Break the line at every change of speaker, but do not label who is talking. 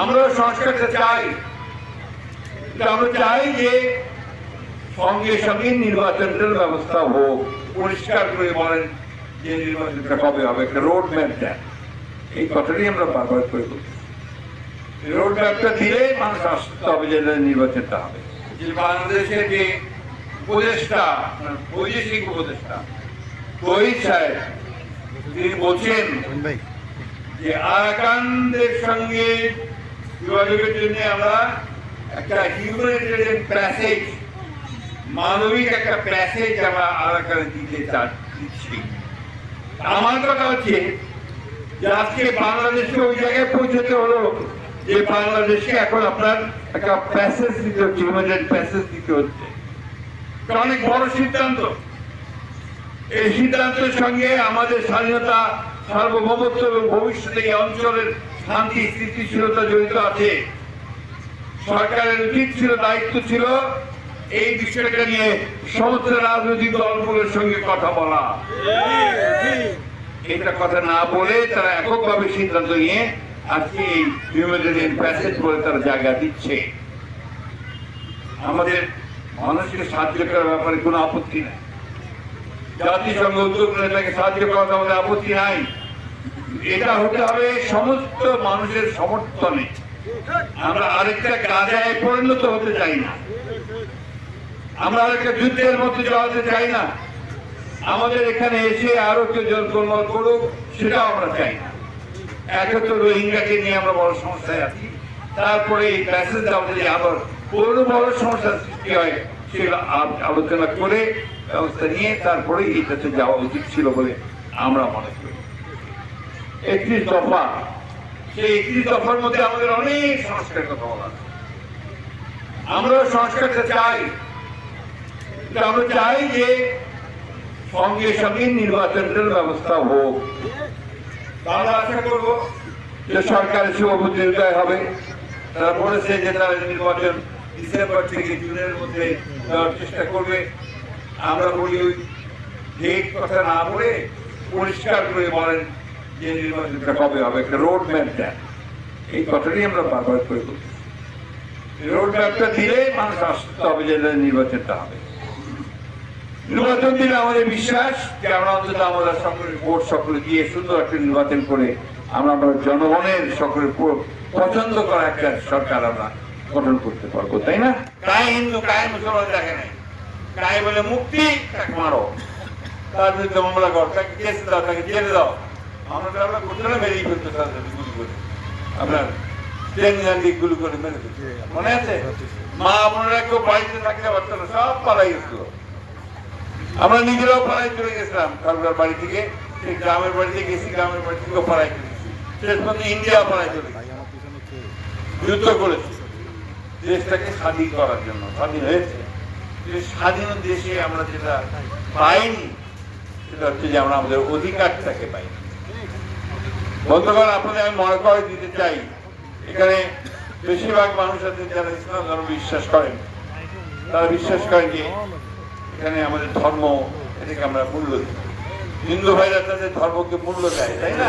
আমরা সংস্কারটা চাই, আমরা চাই যে সঙ্গে সঙ্গে নির্বাচনের ব্যবস্থা হোক, পরিষ্কার করে বলেন যে নির্বাচনটা কবে হবে, একটা রোড ম্যাপ দেন। এই কথাটাই আমরা বারবার করে বলছি। রোড ম্যাপটা দিলে মানুষ আসতে হবে যে নির্বাচনটা হবে। যে বাংলাদেশের যে উপদেষ্টা, বৈদেশিক উপদেষ্টা তহিদ সাহেব, তিনি বলছেন যে আরাকানদের সঙ্গে যোগাযোগের জন্য আমরা একটা হিউম্যানিটেরিয়ান প্যাসেজ, মানবিক একটা প্যাসেজ আমরা আরাকানে দিতে চাচ্ছি। আমার কথা হচ্ছে যে আজকে বাংলাদেশকে ওই জায়গায় পৌঁছতে হলো যে বাংলাদেশকে এখন আপনার একটা প্যাসেজ দিতে হচ্ছে, হিউম্যানিটেরিয়ান প্যাসেজ দিতে হচ্ছে। অনেক বড় সিদ্ধান্ত। এই সিদ্ধান্তের সঙ্গে আমাদের স্বাধীনতা, সার্বভৌমত্ব এবং ভবিষ্যতে এই অঞ্চলের শান্তি স্থিতিশীলতা জড়িত আছে। সরকারের উচিত ছিল, দায়িত্ব ছিল এই বিষয়টা নিয়ে সমস্ত রাজনৈতিক দলগুলোর সঙ্গে কথা বলা। এটা কথা না বলে তারা এককভাবে সিদ্ধান্ত নিয়ে আজকে এই হিউম্যানিটেরিয়ান প্যাসেজ বলে তারা জায়গা দিচ্ছে। আমাদের মানুষকে সাহায্য করার ব্যাপারে কোনো আপত্তি নাই, জাতিসংঘ উদ্যোগ তাকে সাহায্য করার আমাদের আপত্তি নাই। এটা হতে হবে সমস্ত মানুষের সমর্থনে। আমরা আরেকটা গাজায় পরিণত হতে চাই না, আমরা আরেকটা যুদ্ধের মধ্যে যাওয়াতে চাই না। আমাদের এখানে এসে আরো কেউ জনগণমন করুক, সেটাও আমরা চাই না। একে তো রোহিঙ্গাকে নিয়ে আমরা বড় সমস্যায় আছি, তারপরে এই প্যাসেজ আমাদের আবার কোনো বড় সমস্যার সৃষ্টি হয় সেগুলো আলোচনা করে ব্যবস্থা নিয়ে তারপরে এটাতে যাওয়া উচিত ছিল বলে আমরা মনে করি। 31 দফা, সেই 31 দফার মধ্যে আমাদের অনেক সংস্কারের কথা বলা আছে। আমরা সংস্কারটা চাই, আমরা চাই যে সঙ্গে সঙ্গে নির্বাচনের ব্যবস্থা হোক। আমরা আশা করব যে সরকারের শুভবুদ্ধির হবে। তারা বলেছে যে তারা নির্বাচন ডিসেম্বর থেকে জুনের মধ্যে দেওয়ার চেষ্টা করবে। আমরা বলি ওই ডেট কথা না বলে পরিষ্কার করে বলেন যে নির্বাচনটা কবে হবে, একটা রোড ম্যাপ দেন। এই কথাটাই আমরা বারবার করে বলছি। রোড ম্যাপটা দিলে মানুষ আসতে হবে যে নির্বাচনটা হবে। নির্বাচন দিলে আমাদের বিশ্বাস যে আমরা অন্তত আমাদের সকলের ভোট সকলে দিয়ে সুন্দর একটা নির্বাচন করে আমরা জনগণের সকলের পছন্দ করা একটা সরকার আমরা গঠন করতে পারবো, তাই না? কায় হিন্দু কায় মুসলমান দেখে নাই, কায় বলে মুক্তি, তাকে মারো, তার বিরুদ্ধে মামলা কর, তাকে কেস দাও, তাকে জেলে দাও। আমরা করতে না বেরিয়ে ফেলতে গুলি করে, আপনার ট্রেন গান্ধী গুলি করে মেরে ফেলছে। মনে আছে? মা আপনারা কেউ বাড়িতে থাকতে পারতো না, সব পালাই গেছিল। আমরা নিজেরাও পাড়ায় চলে গেছিলাম, কারোর বাড়ি থেকে, সেই গ্রামের বাড়িতে গেছি, গ্রামের বাড়ি থেকেও পাড়ায় চলে গেছি, শেষ পর্যন্ত ইন্ডিয়া পাড়ায় চলে গেছি, যুদ্ধ করেছি দেশটাকে স্বাধীন করার জন্য। স্বাধীন হয়েছে, স্বাধীন দেশে আমরা যেটা পাইনি সেটা হচ্ছে যে আমরা আমাদের অধিকারটাকে পাইনি। বন্ধুগণ, আপনাদের আমি মনে করে দিতে চাই, এখানে বেশিরভাগ মানুষ আছেন যারা ইসলাম ধর্ম বিশ্বাস করেন। তারা বিশ্বাস করেন যে এখানে আমাদের ধর্ম, এটাকে আমরা মূল্য দিই। হিন্দু ভাইরা তাদের ধর্মকে মূল্য দেয়, তাই না?